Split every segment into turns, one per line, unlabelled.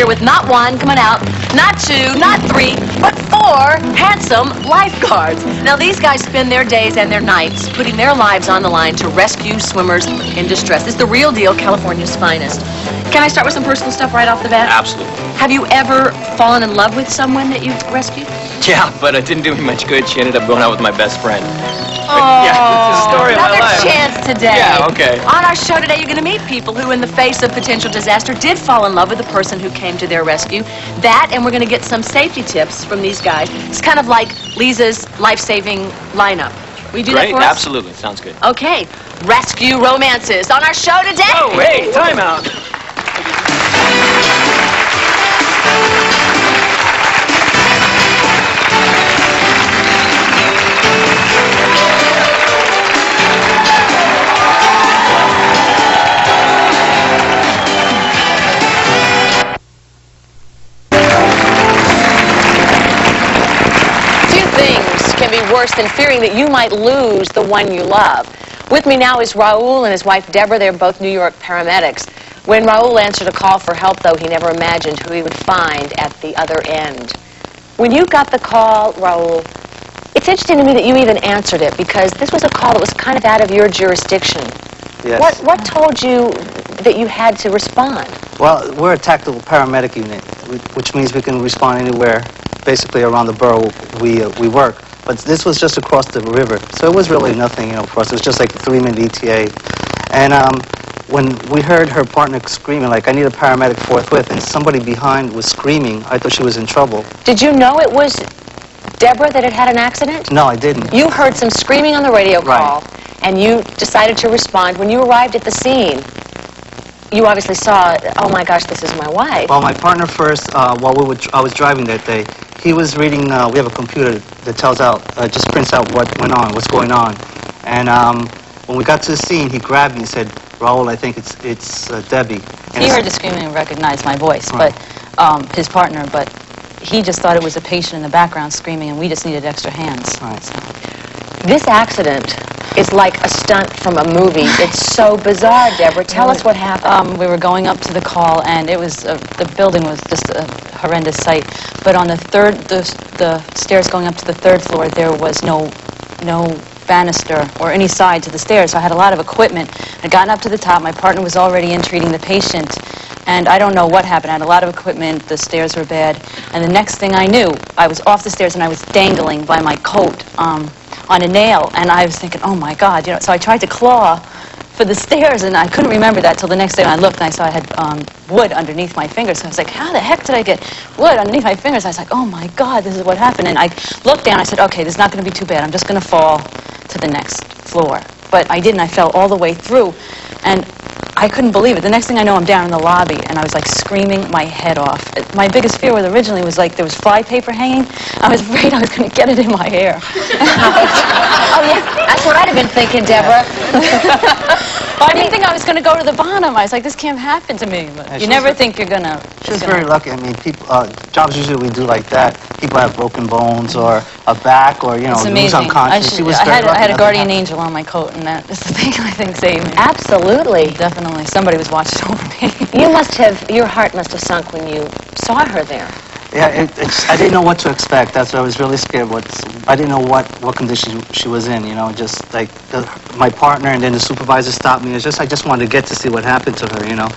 here with not one, come on out, not two, not three, but 4 handsome lifeguards. Now, these guys spend their days and their nights putting their lives on the line to rescue swimmers in distress. It's the real deal, California's finest. Can I start with some personal stuff right off the bat?
Absolutely.
Have you ever fallen in love with someone that you've rescued?
Yeah, but it didn't do me much good. She ended up going out with my best friend.
Oh,
yeah, it's the story of my life.
Another chance today.
Yeah, okay.
On our show today, you're going to meet people who, in the face of potential disaster, did fall in love with the person who came to their rescue. That, and we're going to get some safety tips from these guys. It's kind of like LEEZA's life-saving lineup. Will you do that for us?
Absolutely. Sounds good.
Okay. Rescue romances on our show today.
Oh, wait, time out.
Can be worse than fearing that you might lose the one you love. With me now is Raul and his wife Deborah. They're both New York paramedics. When Raul answered a call for help, though, he never imagined who he would find at the other end. When you got the call, Raul, it's interesting to me that you even answered it, because this was a call that was kind of out of your jurisdiction.
Yes.
What told you that you had to respond?
Well, we're a tactical paramedic unit, which means we can respond anywhere, basically around the borough we work. But this was just across the river, so it was really nothing, you know, for us. It was just like a 3-minute ETA. And when we heard her partner screaming, like, I need a paramedic forthwith, and somebody behind was screaming, I thought she was in trouble.
Did you know it was Deborah that had had an accident?
No, I didn't.
You heard some screaming on the radio call, and you decided to respond. When you arrived at the scene, you obviously saw, oh my gosh, this is my wife.
Well, my partner first, while I was driving that day, he was reading, we have a computer that tells out, just prints out what went on, what's going on. And when we got to the scene, he grabbed me and said, Raul, I think it's Debbie. And
he heard the screaming and recognized my voice, but his partner, but he just thought it was a patient in the background screaming, and we just needed extra hands.
Right.
So.
This accident is like a stunt from a movie. It's so bizarre, Deborah. Tell us what happened.
We were going up to the call, and it was the building was just a horrendous sight. But on the stairs going up to the 3rd floor, there was no banister or any side to the stairs. So I had a lot of equipment. I'd gotten up to the top. My partner was already in treating the patient, and I don't know what happened. I had a lot of equipment. The stairs were bad, and the next thing I knew, I was off the stairs and I was dangling by my coat on a nail, and I was thinking, oh my God, you know. So I tried to claw for the stairs, and I couldn't remember that till the next day when I looked, and I saw I had wood underneath my fingers. So I was like, how the heck did I get wood underneath my fingers? I was like, oh my God, this is what happened. And I looked down, I said, okay, this is not going to be too bad. I'm just going to fall to the next floor. But I didn't. I fell all the way through, and I couldn't believe it. The next thing I know, I'm down in the lobby, and I was like screaming my head off. My biggest fear originally was like there was fly paper hanging. I was afraid I was going to get it in my hair.
Oh, yeah, that's what I'd have been thinking, Deborah.
I didn't think I was going to go to the bottom. I was like, this can't happen to me. But
Yeah,
you never think you're going to...
She was very lucky. I mean, people, jobs usually we do like that. People have broken bones or a back or, you know, lose unconscious. She was very lucky.
I had a guardian angel on my coat, and that is the thing I think saved me.
Absolutely.
Definitely. Somebody was watching over me.
Your heart must have sunk when you saw her there.
Yeah, I didn't know what to expect. That's why I was really scared. I didn't know what condition she was in, you know, just like my partner and then the supervisor stopped me. I just wanted to get to see what happened to her, you know.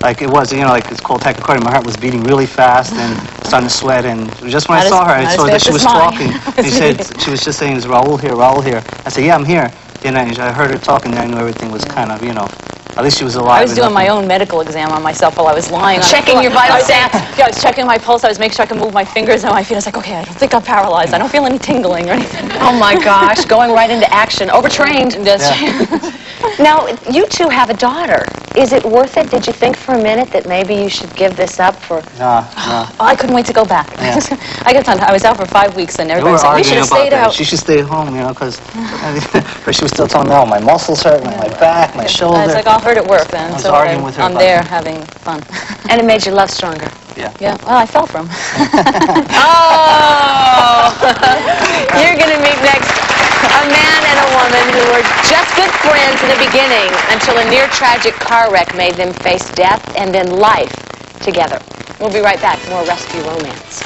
Like it was, you know, like it's called tachycardia. My heart was beating really fast and starting to sweat. And just when I saw her, I saw that she was talking. He said, she was just saying, is Raul here, Raul here? I said, yeah, I'm here. And I heard her talking, and I knew everything was kind of, you know, at least she was alive.
I was doing my own medical exam on myself while I was lying on
checking your vital stats.
Yeah, I was checking my pulse. I was making sure I could move my fingers and my feet. I was like, okay, I don't think I'm paralyzed. I don't feel any tingling or anything.
Oh my gosh, going right into action. Overtrained.
Yeah.
Now, you two have a daughter. Is it worth it? Did you think for a minute that maybe you should give this up for...
No.
Oh, I couldn't wait to go back.
Yeah.
I was out for 5 weeks, and everybody said, you should have stayed out.
She should stay at home, you know, because she was still telling me, oh, my muscles hurt, my back, my shoulder.
I was like, I'll hurt at work then.
I was arguing with her
I'm there having fun.
And it made your love stronger.
Yeah.
Yeah, well, I fell from.
Oh! You're going to meet next a man and a woman who were just good friends in the beginning until a near-tragic car wreck made them face death and then life together. We'll be right back. More rescue romance.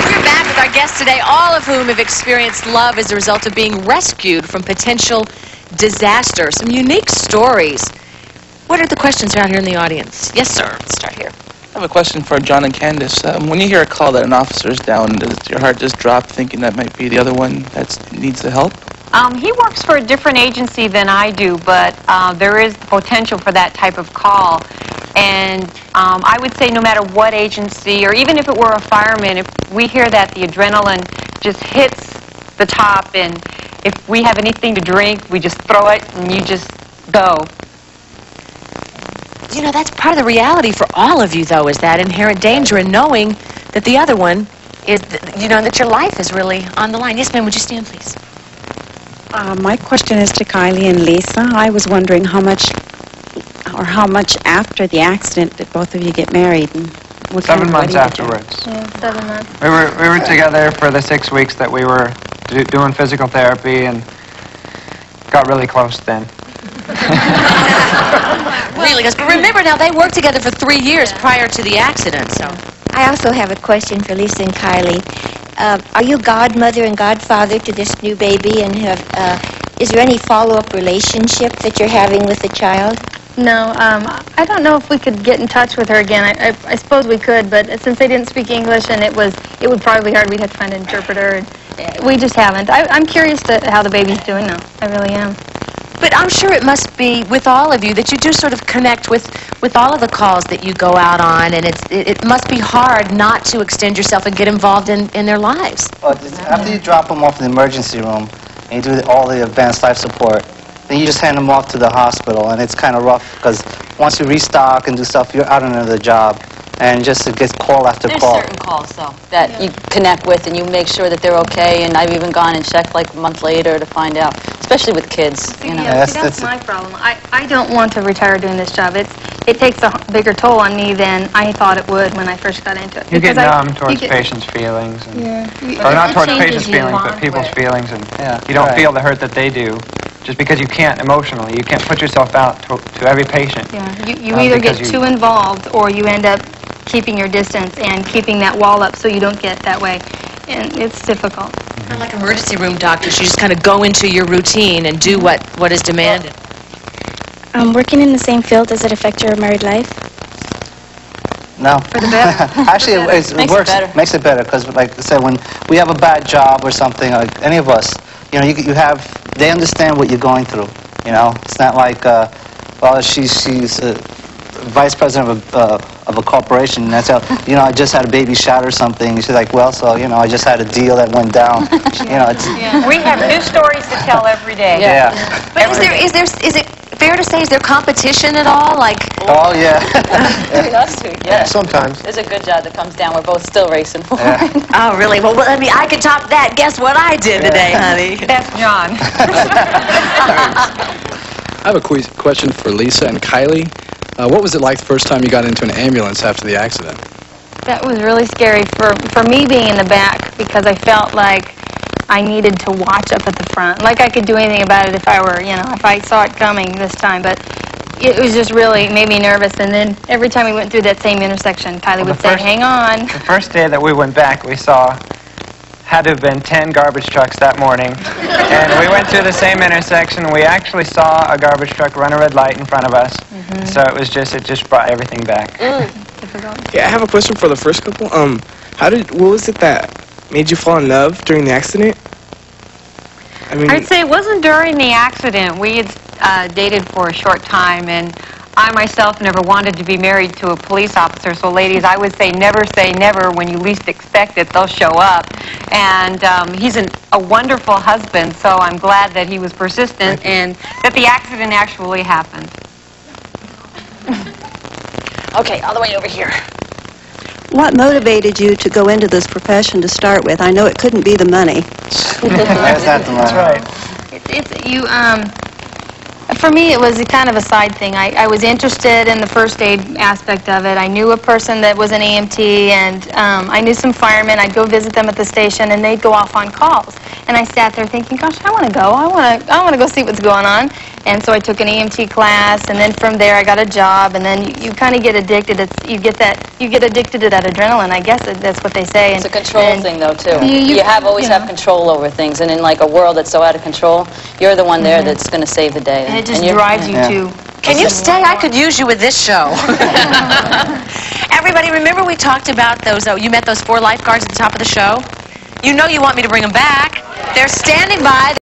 We're back with our guests today, all of whom have experienced love as a result of being rescued from potential disaster. Some unique stories. What are the questions out here in the audience? Yes, sir. Let's start here.
I have a question for John and Candace. When you hear a call that an officer's down, does your heart just drop thinking that might be the other one that needs the help?
He works for a different agency than I do, but there is the potential for that type of call. And I would say no matter what agency, or even if it were a fireman, if we hear that, the adrenaline just hits the top, and if we have anything to drink, we just throw it and you just go.
You know, that's part of the reality for all of you, though, is that inherent danger in knowing that the other one is, you know, that your life is really on the line. Yes, ma'am, would you stand, please?
My question is to Kylie and LEEZA. I was wondering how much after the accident did both of you get married? And what
7 months afterwards.
Yeah, 7 months.
We were together for the 6 weeks that we were doing physical therapy, and got really close then.
Really, but remember now, they worked together for 3 years prior to the accident, so.
I also have a question for LEEZA and Kylie. Are you godmother and godfather to this new baby, and is there any follow-up relationship that you're having with the child?
No, I don't know if we could get in touch with her again. I suppose we could, but since they didn't speak English and it would probably be hard, we'd have to find an interpreter. And we just haven't. I'm curious to how the baby's doing now. I really am.
But I'm sure it must be with all of you that you do sort of connect with all of the calls that you go out on, and it must be hard not to extend yourself and get involved in their lives.
Well, after you drop them off in the emergency room and you do all the advanced life support, then you just hand them off to the hospital, and it's kind of rough because once you restock and do stuff, you're out on another job, and just it gets call after call.
There's certain calls, though, that you connect with and you make sure that they're okay, and I've even gone and checked like a month later to find out, especially with kids, you know.
Yeah, that's my problem. I don't want to retire doing this job. It takes a bigger toll on me than I thought it would when I first got into it.
You get numb towards patients' feelings. And, or not towards patients' feelings, but people's feelings, and you don't feel the hurt that they do. Just because you can't emotionally, you can't put yourself out to every patient.
Yeah, you either get too involved or you end up keeping your distance and keeping that wall up so you don't get that way. And it's difficult.
Kind of like emergency room doctors, you just kind of go into your routine and do what is demanded.
Working in the same field, does it affect your married life?
No.
For the better.
Actually, it works. Makes it better because, like I said, when we have a bad job or something, like any of us, you know, they understand what you're going through. You know, it's not like, well, she's vice president of a corporation, and that's how, you know, I just had a baby shower or something. She's like, well, so, you know, I just had a deal that went down. You know, it's.
Yeah. We have new stories to tell every day.
Yeah.
But is it fair to say, is there competition at all? Like.
Oh yeah.
Between us two, yeah.
Sometimes.
There's a good job that comes down. We're both still racing.
Yeah.
Oh, really? Well, I mean, I could top that. Guess what I did today, honey?
That's John.
I have a question for LEEZA and Kylie. What was it like the first time you got into an ambulance after the accident?
That was really scary for me being in the back, because I felt like I needed to watch up at the front. Like I could do anything about it if I were, you know, if I saw it coming this time. But it was just really made me nervous. And then every time we went through that same intersection, Kylie would say, hang on.
The first day that we went back, we saw, had to have been 10 garbage trucks that morning. And we went through the same intersection. We actually saw a garbage truck run a red light in front of us. So it just brought everything back.
Yeah, I have a question for the first couple. What was it that made you fall in love during the accident? I mean,
I'd say it wasn't during the accident. We had dated for a short time, and I myself never wanted to be married to a police officer. So ladies, I would say never. When you least expect it, they'll show up. And he's a wonderful husband, so I'm glad that he was persistent and that the accident actually happened.
Okay, all the way over here.
What motivated you to go into this profession to start with? I know it couldn't be the money.
That's not the money.
That's right.
It's you.
For me, it was kind of a side thing. I was interested in the first aid aspect of it. I knew a person that was an EMT, and I knew some firemen. I'd go visit them at the station, and they'd go off on calls. And I sat there thinking, gosh, I want to go. I want to go see what's going on. And so I took an EMT class, and then from there I got a job, and then you kind of get addicted. You get addicted to that adrenaline. I guess that's what they say.
It's a control thing, though, too. You always have control over things, and in like a world that's so out of control, you're the one there that's going to save the day.
And it just drives you to...
Can you stay? I could use you with this show. Everybody, remember we talked about those, you met those 4 lifeguards at the top of the show? You know you want me to bring them back. They're standing by.